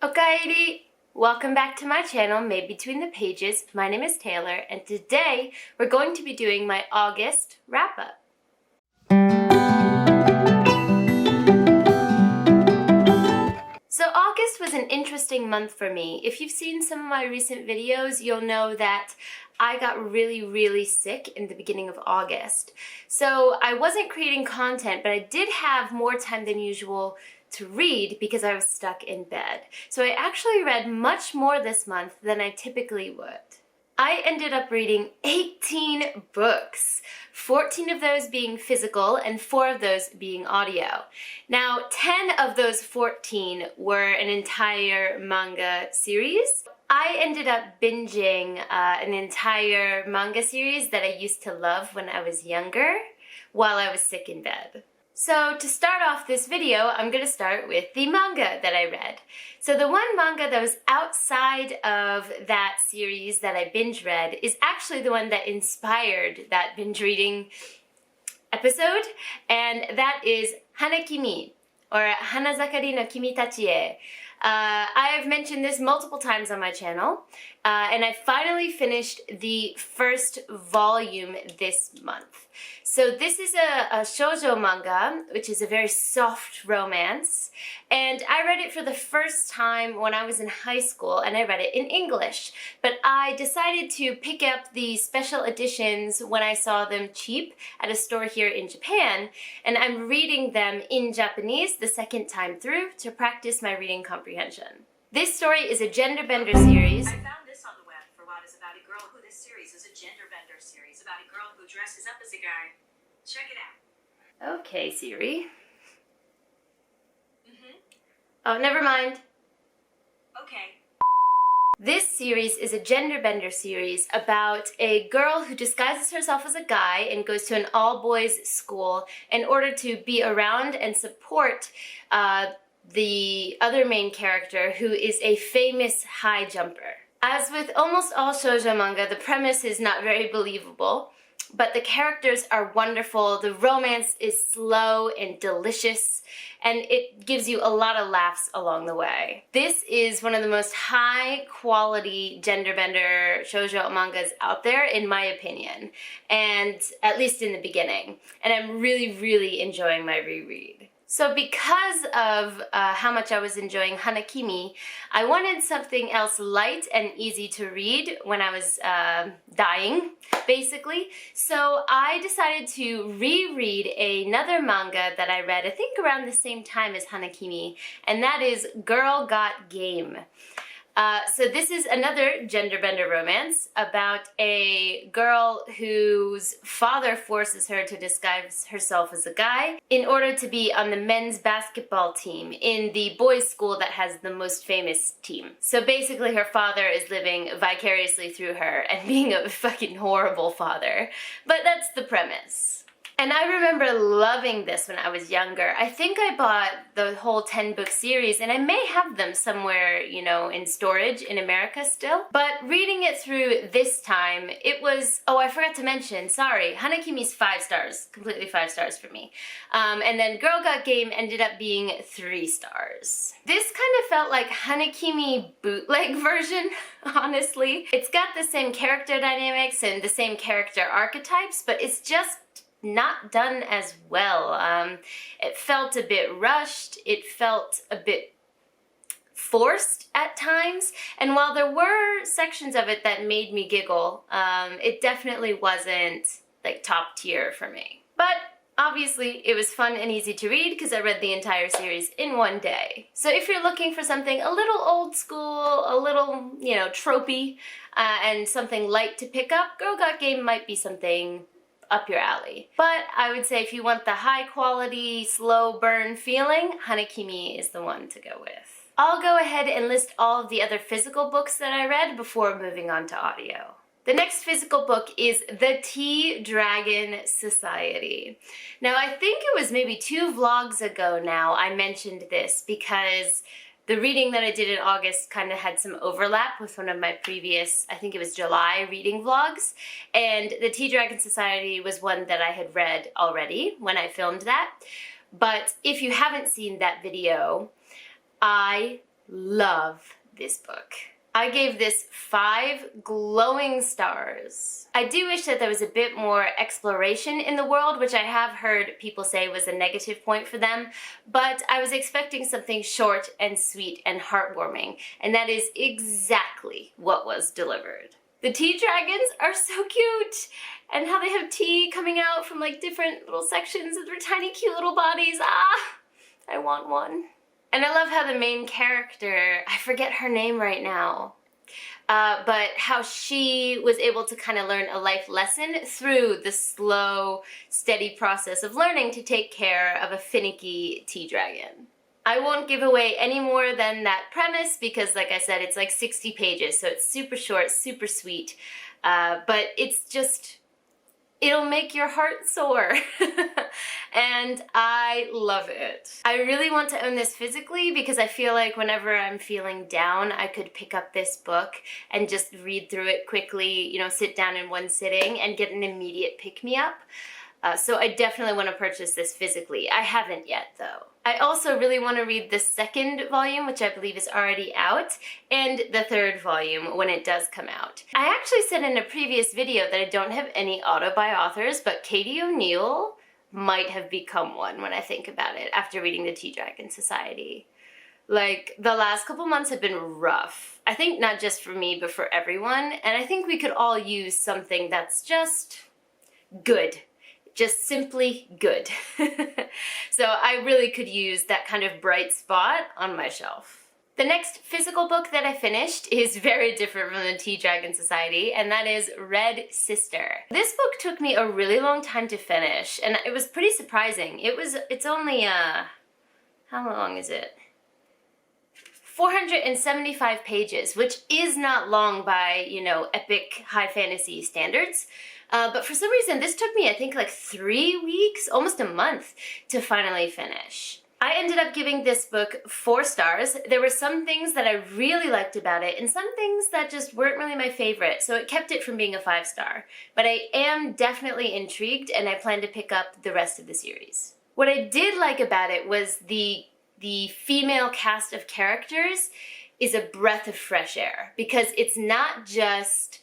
Okaeri! Welcome back to my channel, Made Between the Pages. My name is Taylor, and today we're going to be doing my August wrap-up. So August was an interesting month for me. If you've seen some of my recent videos, you'll know that I got really sick in the beginning of August. So I wasn't creating content, but I did have more time than usual to read because I was stuck in bed. So I actually read much more this month than I typically would. I ended up reading 18 books, 14 of those being physical and 4 of those being audio. Now, 10 of those 14 were an entire manga series. I ended up binging an entire manga series that I used to love when I was younger while I was sick in bed. So to start off this video, I'm going to start with the manga that I read. So the one manga that was outside of that series that I binge read is actually the one that inspired that binge reading episode, and that is Hanakimi, or Hanazakari no Kimi Tachi e. I have mentioned this multiple times on my channel, and I finally finished the first volume this month. So this is a shoujo manga, which is a very soft romance, and I read it for the first time when I was in high school, and I read it in English. But I decided to pick up the special editions when I saw them cheap at a store here in Japan, and I'm reading them in Japanese the second time through to practice my reading comprehension. This story is a gender bender series. I found this on the web for what is about a girl who this series is a gender bender series about a girl who dresses up as a guy. Check it out. Okay, Siri. Oh, never mind. Okay. This series is a gender bender series about a girl who disguises herself as a guy and goes to an all-boys school in order to be around and support the other main character, who is a famous high jumper. As with almost all shoujo manga, the premise is not very believable, but the characters are wonderful, the romance is slow and delicious, and it gives you a lot of laughs along the way. This is one of the most high-quality gender bender shoujo mangas out there, in my opinion, and at least in the beginning. And I'm really enjoying my reread. So because of how much I was enjoying Hanakimi, I wanted something else light and easy to read when I was dying, basically. So I decided to reread another manga that I read, I think around the same time as Hanakimi, and that is Girl Got Game. So this is another gender bender romance about a girl whose father forces her to disguise herself as a guy in order to be on the men's basketball team in the boys' school that has the most famous team. So basically her father is living vicariously through her and being a fucking horrible father. But that's the premise. And I remember loving this when I was younger. I think I bought the whole 10-book series, and I may have them somewhere, you know, in storage in America still. But reading it through this time, it was, oh, I forgot to mention, sorry, Hanakimi's 5 stars, completely 5 stars for me. And then Girl Got Game ended up being 3 stars. This kind of felt like Hanakimi bootleg version, honestly. It's got the same character dynamics and the same character archetypes, but it's just not done as well. It felt a bit rushed, it felt a bit forced at times, and while there were sections of it that made me giggle, it definitely wasn't like top tier for me. But obviously it was fun and easy to read because I read the entire series in one day. So if you're looking for something a little old school, a little, you know, tropey, and something light to pick up, Girl Got Game might be something up your alley. But I would say if you want the high quality, slow burn feeling, Hanakimi is the one to go with. I'll go ahead and list all of the other physical books that I read before moving on to audio. The next physical book is The Tea Dragon Society. Now I think it was maybe 2 vlogs ago now I mentioned this because the reading that I did in August kind of had some overlap with one of my previous, I think it was July, reading vlogs. And The Tea Dragon Society was one that I had read already when I filmed that. But if you haven't seen that video, I love this book. I gave this 5 glowing stars. I do wish that there was a bit more exploration in the world, which I have heard people say was a negative point for them, but I was expecting something short and sweet and heartwarming, and that is exactly what was delivered. The tea dragons are so cute, and how they have tea coming out from like different little sections of their tiny cute little bodies. Ah, I want one. And I love how the main character, I forget her name right now, but how she was able to kind of learn a life lesson through the slow, steady process of learning to take care of a finicky tea dragon. I won't give away any more than that premise because, like I said, it's like 60 pages, so it's super short, super sweet, but it's just, it'll make your heart soar. And I love it. I really want to own this physically because I feel like whenever I'm feeling down, I could pick up this book and just read through it quickly, you know, sit down in one sitting and get an immediate pick-me-up. So I definitely want to purchase this physically. I haven't yet, though. I also really want to read the 2nd volume, which I believe is already out, and the 3rd volume when it does come out. I actually said in a previous video that I don't have any authors, but Katie O'Neill might have become one when I think about it after reading the Tea Dragon Society. Like, the last couple months have been rough. I think not just for me, but for everyone, and I think we could all use something that's just good. Just simply good. So I really could use that kind of bright spot on my shelf. The next physical book that I finished is very different from the Tea Dragon Society, and that is Red Sister. This book took me a really long time to finish, and it was pretty surprising. It's only, how long is it? 475 pages, which is not long by, you know, epic high fantasy standards. But for some reason, this took me, I think, like 3 weeks, almost a month, to finally finish. I ended up giving this book 4 stars. There were some things that I really liked about it, and some things that just weren't really my favorite, so it kept it from being a 5-star. But I am definitely intrigued, and I plan to pick up the rest of the series. What I did like about it was the female cast of characters is a breath of fresh air, because it's not just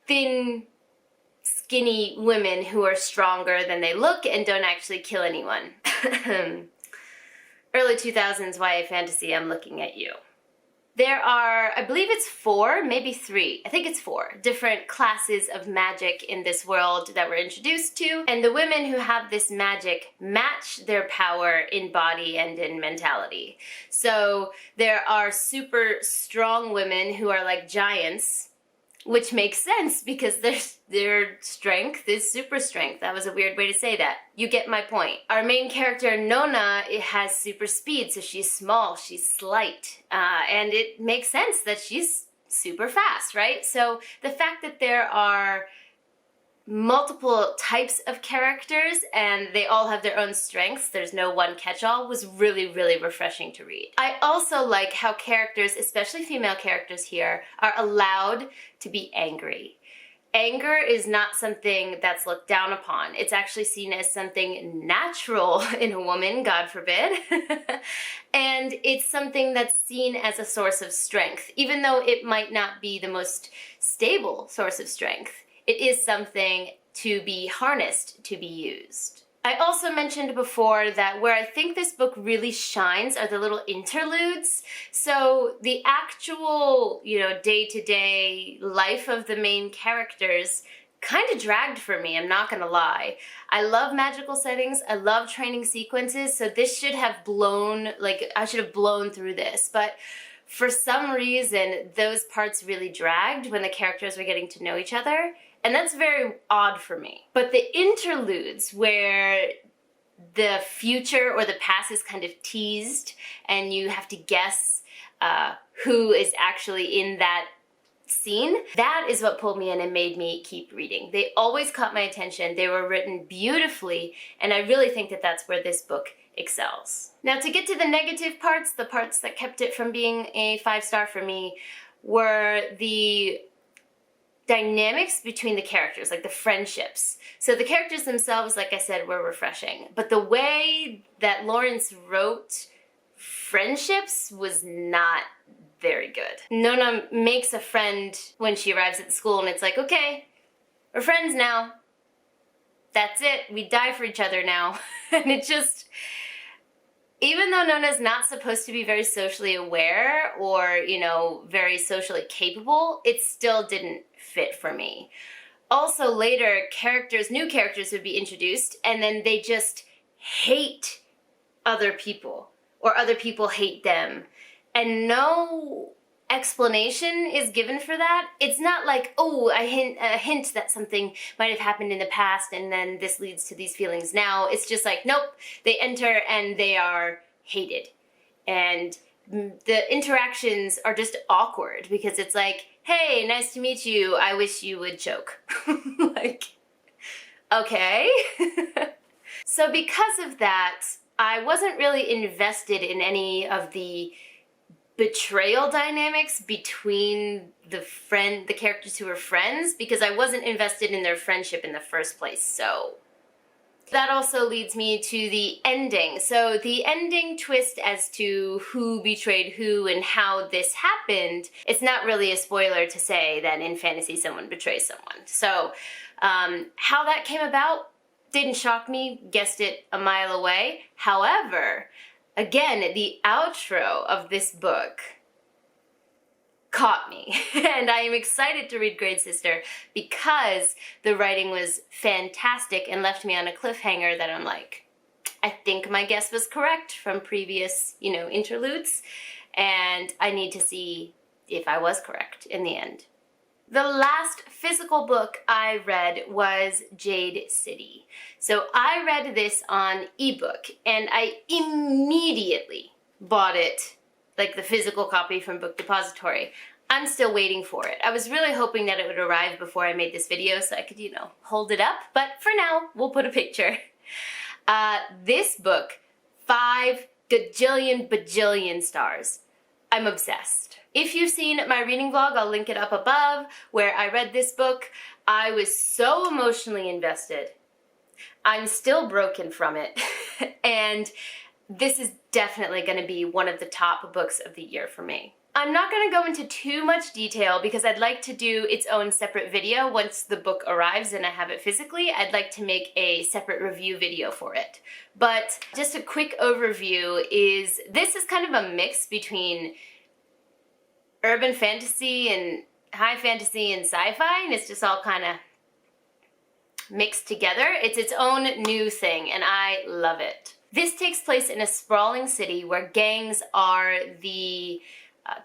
thin, skinny women who are stronger than they look and don't actually kill anyone. Early 2000s YA fantasy, I'm looking at you. There are, I believe it's 4, maybe 3, I think it's 4 different classes of magic in this world that we're introduced to, and the women who have this magic match their power in body and in mentality. So there are super strong women who are like giants, which makes sense because their strength is super strength. That was a weird way to say that. You get my point. Our main character, Nona, has super speed, so she's small, she's slight, and it makes sense that she's super fast, right? So the fact that there are multiple types of characters and they all have their own strengths, there's no one catch-all, was really, really refreshing to read. I also like how characters, especially female characters here, are allowed to be angry. Anger is not something that's looked down upon. It's actually seen as something natural in a woman, God forbid. And it's something that's seen as a source of strength, even though it might not be the most stable source of strength. It is something to be harnessed, to be used. I also mentioned before that where I think this book really shines are the little interludes. So the actual, you know, day-to-day life of the main characters kind of dragged for me, I'm not gonna lie. I love magical settings, I love training sequences, so this should have blown, like, I should have blown through this, but for some reason, those parts really dragged when the characters were getting to know each other. And that's very odd for me. But the interludes where the future or the past is kind of teased and you have to guess who is actually in that scene, that is what pulled me in and made me keep reading. They always caught my attention. They were written beautifully, and I really think that that's where this book excels. Now, to get to the negative parts, the parts that kept it from being a 5-star for me, were the dynamics between the characters, like the friendships. So the characters themselves, like I said, were refreshing. But the way that Lawrence wrote friendships was not very good. Nona makes a friend when she arrives at the school, and it's like, okay, we're friends now. That's it. We die for each other now. And it just, even though Nona's not supposed to be very socially aware or, you know, very socially capable, it still didn't fit for me. Also later, new characters would be introduced, and then they just hate other people, or other people hate them. And no explanation is given for that. It's not like, oh, a hint that something might have happened in the past and then this leads to these feelings now. It's just like, nope, they enter and they are hated. And the interactions are just awkward because it's like, hey, nice to meet you, I wish you would choke. Like, okay. So because of that, I wasn't really invested in any of the betrayal dynamics between the characters who were friends, because I wasn't invested in their friendship in the first place. So that also leads me to the ending. So the ending twist as to who betrayed who and how this happened, it's not really a spoiler to say that in fantasy someone betrays someone. So how that came about didn't shock me, guessed it a mile away. However, again, the outro of this book caught me. And I am excited to read Grade Sister because the writing was fantastic and left me on a cliffhanger that I'm like, I think my guess was correct from previous, you know, interludes. And I need to see if I was correct in the end. The last physical book I read was Jade City. So I read this on ebook and I immediately bought it, like the physical copy from Book Depository. I'm still waiting for it. I was really hoping that it would arrive before I made this video so I could, you know, hold it up. But for now, we'll put a picture. This book, 5 gajillion bajillion stars. I'm obsessed. If you've seen my reading vlog, I'll link it up above, where I read this book. I was so emotionally invested. I'm still broken from it. And this is definitely going to be one of the top books of the year for me. I'm not going to go into too much detail because I'd like to do its own separate video once the book arrives and I have it physically. I'd like to make a separate review video for it. But just a quick overview is this is kind of a mix between urban fantasy and high fantasy and sci-fi, and it's just all kind of mixed together. It's its own new thing, and I love it. This takes place in a sprawling city where gangs are the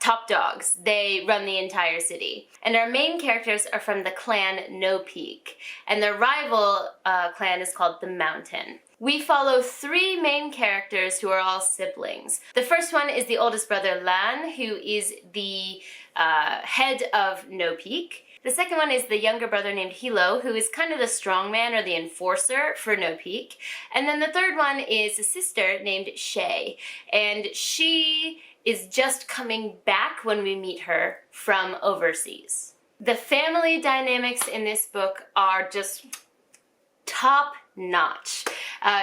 top dogs. They run the entire city. And our main characters are from the clan No Peak, and their rival clan is called the Mountain. We follow 3 main characters who are all siblings. The first one is the oldest brother, Lan, who is the head of No Peak. The second one is the younger brother named Hilo, who is kind of the strongman or the enforcer for No Peak. And then the third one is a sister named Shay, and she is just coming back when we meet her from overseas. The family dynamics in this book are just top notch.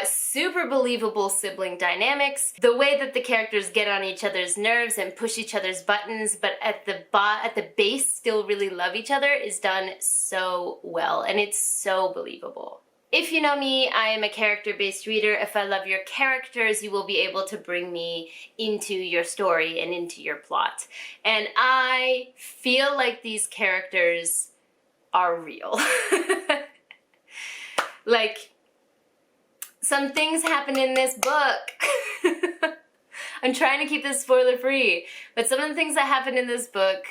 Super believable sibling dynamics. The way that the characters get on each other's nerves and push each other's buttons, but at the base still really love each other is done so well, and it's so believable. If you know me, I am a character-based reader. If I love your characters, you will be able to bring me into your story and into your plot. And I feel like these characters are real. Like, some things happen in this book. I'm trying to keep this spoiler-free, but some of the things that happened in this book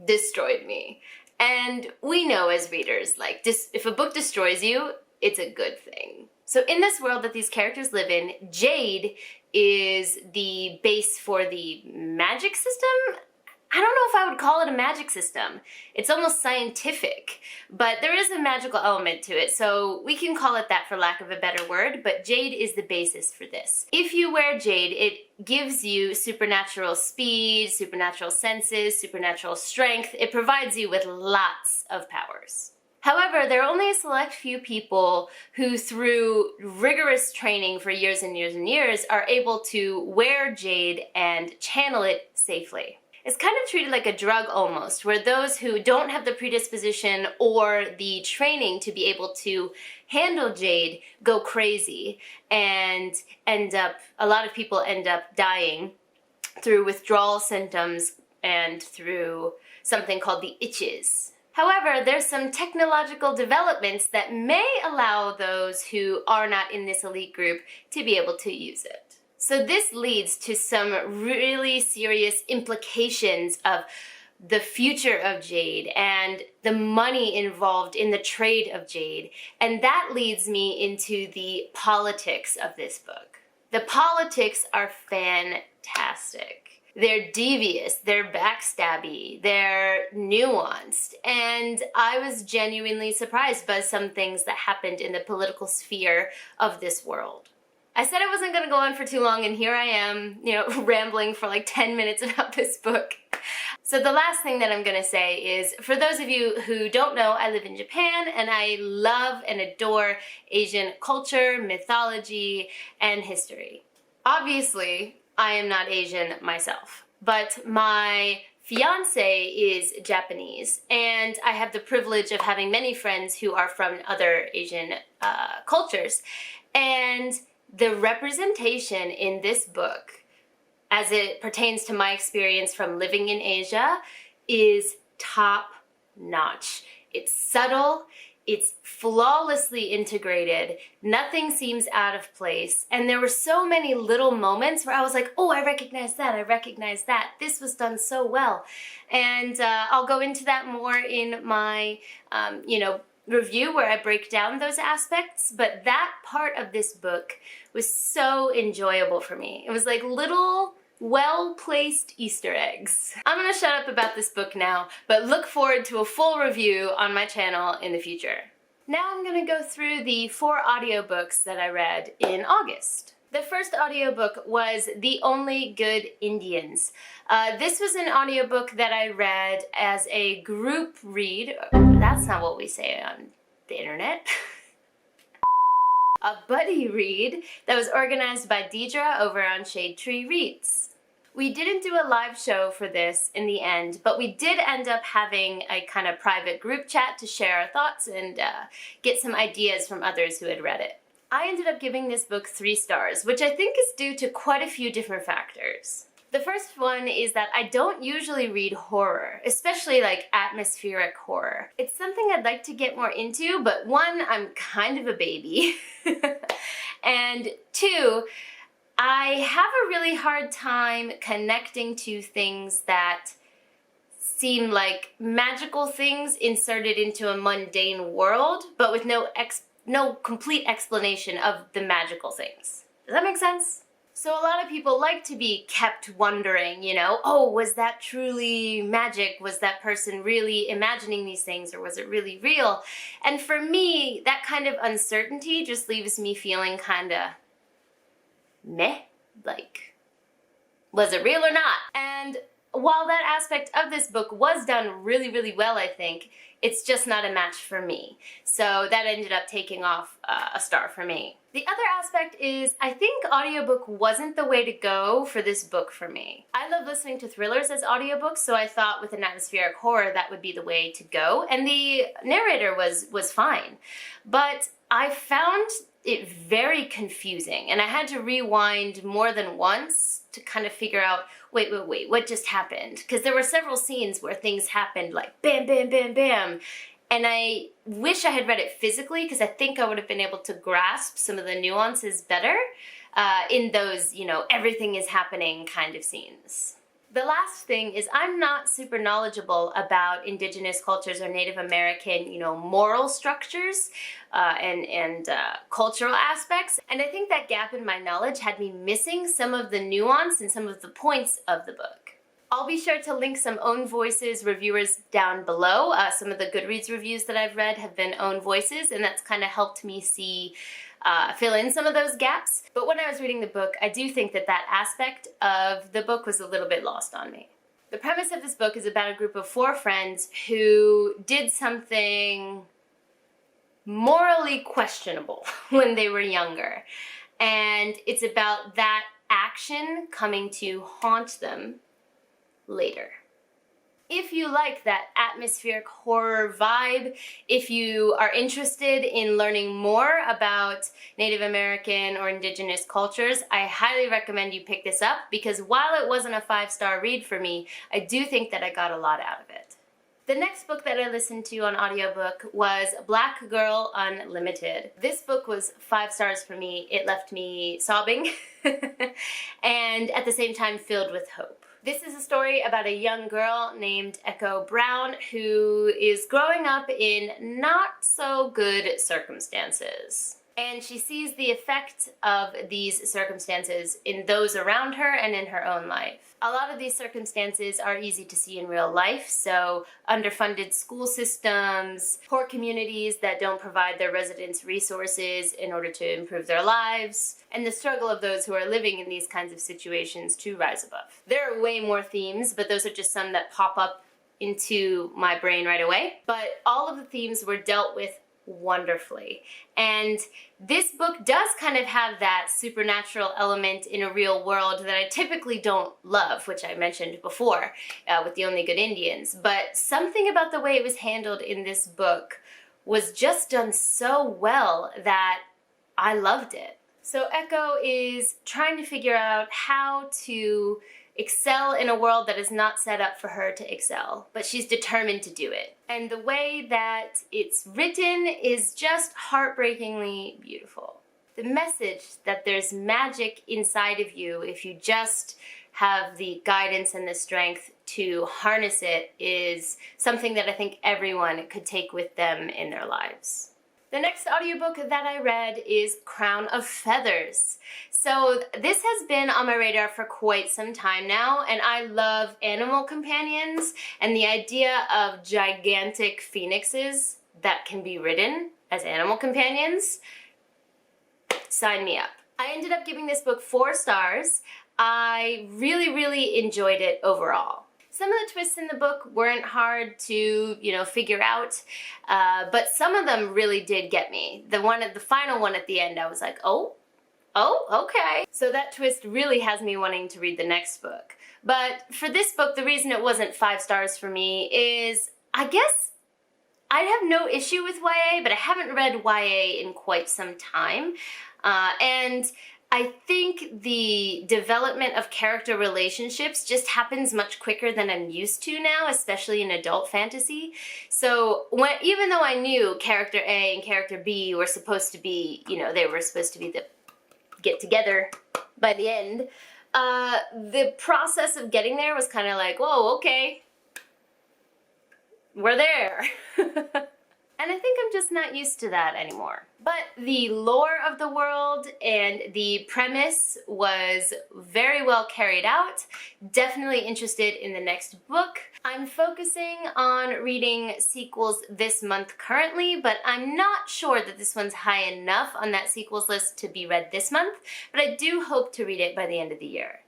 destroyed me. And we know as readers, like, if a book destroys you, it's a good thing. So in this world that these characters live in, Jade is the base for the magic system. I don't know if I would call it a magic system. It's almost scientific, but there is a magical element to it, so we can call it that for lack of a better word, but Jade is the basis for this. If you wear Jade, it gives you supernatural speed, supernatural senses, supernatural strength. It provides you with lots of powers. However, there are only a select few people who, through rigorous training for years and years and years, are able to wear jade and channel it safely. It's kind of treated like a drug almost, where those who don't have the predisposition or the training to be able to handle jade go crazy and a lot of people end up dying through withdrawal symptoms and through something called the itches. However, there's some technological developments that may allow those who are not in this elite group to be able to use it. So this leads to some really serious implications of the future of jade and the money involved in the trade of jade. And that leads me into the politics of this book. The politics are fantastic. They're devious, they're backstabby, they're nuanced, and I was genuinely surprised by some things that happened in the political sphere of this world. I said I wasn't going to go on for too long, and here I am, rambling for like 10 minutes about this book. So the last thing that I'm going to say is, for those of you who don't know, I live in Japan, and I love and adore Asian culture, mythology, and history. Obviously, I am not Asian myself, but my fiance is Japanese, and I have the privilege of having many friends who are from other Asian cultures. And the representation in this book, as it pertains to my experience from living in Asia, is top notch. It's subtle, it's flawlessly integrated, nothing seems out of place, and there were so many little moments where I was like, oh, I recognize that, I recognize that, this was done so well. And I'll go into that more in my, review where I break down those aspects, but that part of this book was so enjoyable for me. It was like little well-placed Easter eggs. I'm gonna shut up about this book now, but look forward to a full review on my channel in the future. Now I'm gonna go through the 4 audiobooks that I read in August. The first audiobook was The Only Good Indians. This was an audiobook that I read as a group read. That's not what we say on the internet. A buddy read that was organized by Deidre over on Shade Tree Reads. We didn't do a live show for this in the end, but we did end up having a kind of private group chat to share our thoughts and get some ideas from others who had read it. I ended up giving this book 3 stars, which I think is due to quite a few different factors. The first one is that I don't usually read horror, especially like atmospheric horror. It's something I'd like to get more into, but 1, I'm kind of a baby. And 2, I have a really hard time connecting to things that seem like magical things inserted into a mundane world, but with no complete explanation of the magical things. Does that make sense? So a lot of people like to be kept wondering, oh, was that truly magic? Was that person really imagining these things, or was it really real? And for me, that kind of uncertainty just leaves me feeling kind of meh, like, was it real or not? And while that aspect of this book was done really, really well, I think, it's just not a match for me. So that ended up taking off a star for me. The other aspect is, I think audiobook wasn't the way to go for this book for me. I love listening to thrillers as audiobooks, so I thought with an atmospheric horror that would be the way to go, and the narrator was fine. But I found it very confusing, and I had to rewind more than once to kind of figure out, wait, what just happened? Because there were several scenes where things happened like bam, bam, bam, bam. And I wish I had read it physically, because I think I would have been able to grasp some of the nuances better in those, everything is happening kind of scenes. The last thing is, I'm not super knowledgeable about indigenous cultures or Native American, moral structures and cultural aspects. And I think that gap in my knowledge had me missing some of the nuance and some of the points of the book. I'll be sure to link some own voices reviewers down below. Some of the Goodreads reviews that I've read have been own voices, and that's kind of helped me see fill in some of those gaps. But when I was reading the book, I do think that that aspect of the book was a little bit lost on me. The premise of this book is about a group of 4 friends who did something morally questionable when they were younger. And it's about that action coming to haunt them later. If you like that atmospheric horror vibe, if you are interested in learning more about Native American or indigenous cultures, I highly recommend you pick this up, because while it wasn't a 5-star read for me, I do think that I got a lot out of it. The next book that I listened to on audiobook was Black Girl Unlimited. This book was 5 stars for me. It left me sobbing and at the same time filled with hope. This is a story about a young girl named Echo Brown who is growing up in not so good circumstances. And she sees the effect of these circumstances in those around her and in her own life. A lot of these circumstances are easy to see in real life, so underfunded school systems, poor communities that don't provide their residents resources in order to improve their lives, and the struggle of those who are living in these kinds of situations to rise above. There are way more themes, but those are just some that pop up into my brain right away. But all of the themes were dealt with wonderfully. And this book does kind of have that supernatural element in a real world that I typically don't love, which I mentioned before with The Only Good Indians. But something about the way it was handled in this book was just done so well that I loved it. So Echo is trying to figure out how to excel in a world that is not set up for her to excel, but she's determined to do it. And the way that it's written is just heartbreakingly beautiful. The message that there's magic inside of you if you just have the guidance and the strength to harness it is something that I think everyone could take with them in their lives. The next audiobook that I read is Crown of Feathers. So this has been on my radar for quite some time now, and I love animal companions and the idea of gigantic phoenixes that can be ridden as animal companions. Sign me up. I ended up giving this book 4 stars. I really enjoyed it overall. Some of the twists in the book weren't hard to, figure out, but some of them really did get me. The final one at the end, I was like, oh, okay. So that twist really has me wanting to read the next book. But for this book, the reason it wasn't 5 stars for me is, I guess, I have no issue with YA, but I haven't read YA in quite some time. And I think the development of character relationships just happens much quicker than I'm used to now, especially in adult fantasy. So even though I knew character A and character B were supposed to be, they were supposed to be the get together by the end, the process of getting there was kind of like, whoa, okay, we're there. And I think I'm just not used to that anymore. But the lore of the world and the premise was very well carried out. Definitely interested in the next book. I'm focusing on reading sequels this month currently, but I'm not sure that this one's high enough on that sequels list to be read this month, but I do hope to read it by the end of the year.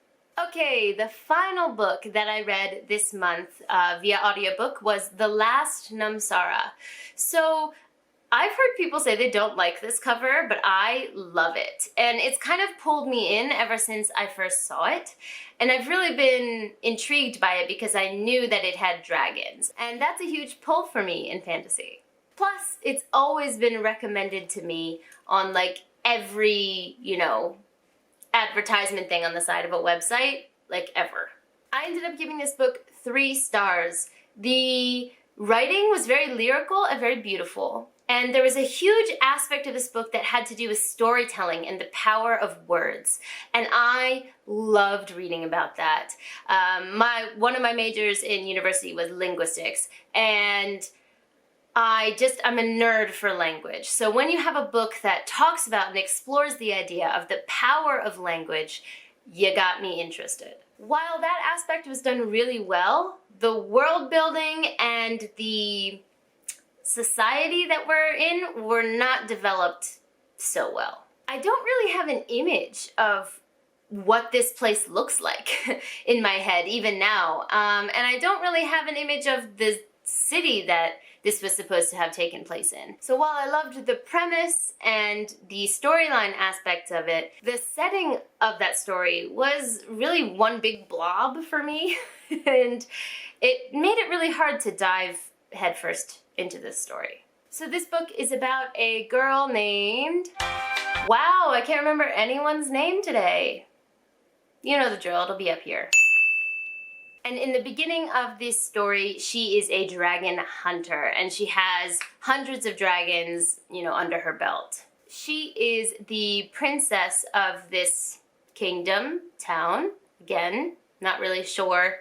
Okay, the final book that I read this month via audiobook was The Last Namsara. So I've heard people say they don't like this cover, but I love it. And it's kind of pulled me in ever since I first saw it. And I've really been intrigued by it because I knew that it had dragons. And that's a huge pull for me in fantasy. Plus, it's always been recommended to me on like every, advertisement thing on the side of a website, like ever. I ended up giving this book 3 stars. The writing was very lyrical and very beautiful. And there was a huge aspect of this book that had to do with storytelling and the power of words. And I loved reading about that. One of my majors in university was linguistics. And I'm a nerd for language. So when you have a book that talks about and explores the idea of the power of language, you got me interested. While that aspect was done really well, the world building and the society that we're in were not developed so well. I don't really have an image of what this place looks like in my head, even now. And I don't really have an image of the city that this was supposed to have taken place in. So while I loved the premise and the storyline aspects of it, the setting of that story was really one big blob for me, and it made it really hard to dive headfirst into this story. So this book is about a girl named... Wow, I can't remember anyone's name today. You know the drill, it'll be up here. And in the beginning of this story, she is a dragon hunter, and she has hundreds of dragons, under her belt. She is the princess of this kingdom, town. Again, not really sure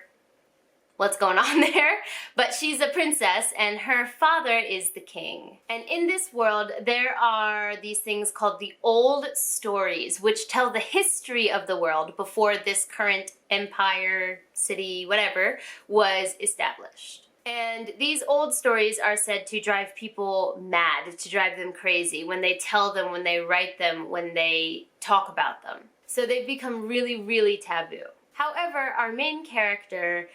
what's going on there, but she's a princess and her father is the king. And in this world, there are these things called the old stories, which tell the history of the world before this current empire, city, whatever, was established. And these old stories are said to drive people mad, to drive them crazy, when they tell them, when they write them, when they talk about them. So they've become really, really taboo. However, our main character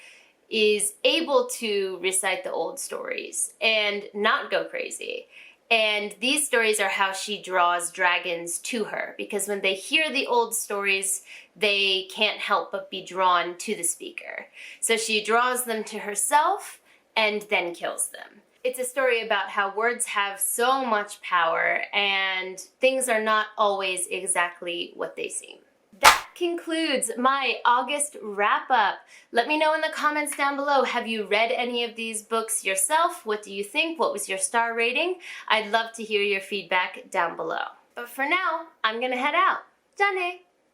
is able to recite the old stories and not go crazy. And these stories are how she draws dragons to her, because when they hear the old stories, they can't help but be drawn to the speaker. So she draws them to herself and then kills them. It's a story about how words have so much power and things are not always exactly what they seem. That concludes my August wrap-up. Let me know in the comments down below, have you read any of these books yourself? What do you think? What was your star rating? I'd love to hear your feedback down below. But for now, I'm gonna head out. Done.